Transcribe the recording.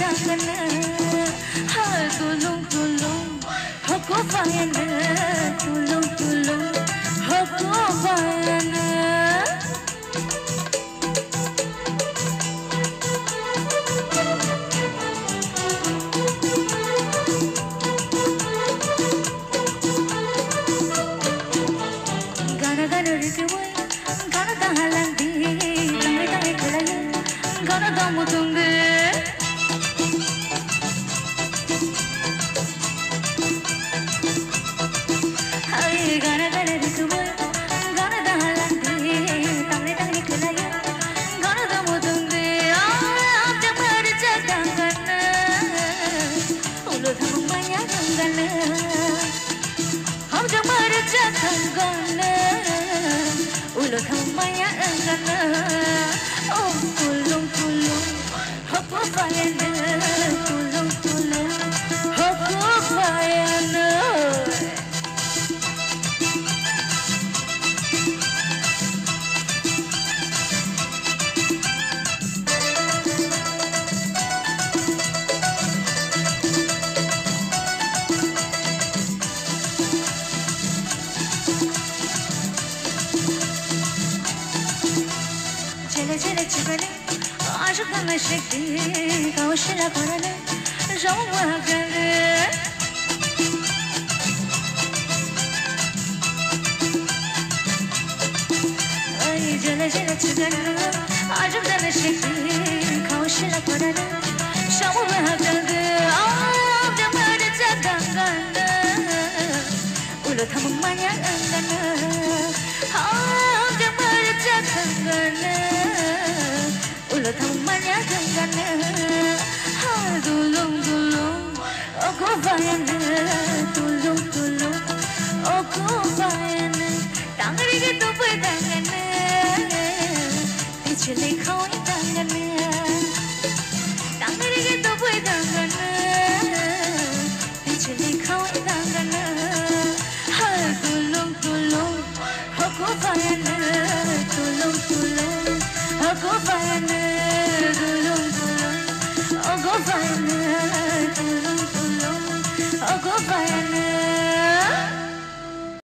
tangana ha tulung tulung hoko payana tulung tulung hoko payana gana gana rituwai gana dahalandi tangai tangai kelaya gana damu tunggu hai gana gana rituwai gana dahalandi tangai tangai kelaya gana damu tunggu aap jamar jagangana ulo thamaya gangana हम जमर जगंगना उलो थमया अंगना ओ तुलुंग तुलुंग हको पायना तुलुंग तुलुंग हको पायना चले चले चिपले आशुक में शक्ति कौशला करने रोवा करे आई चले चले चिपले आशुक में शक्ति कौशला करने रोवा करे आप जमर जगंगना उलो थमया अंगना आप जमर जगंगना ulo thamaya gangana ha dulung dulung aku bayana dulung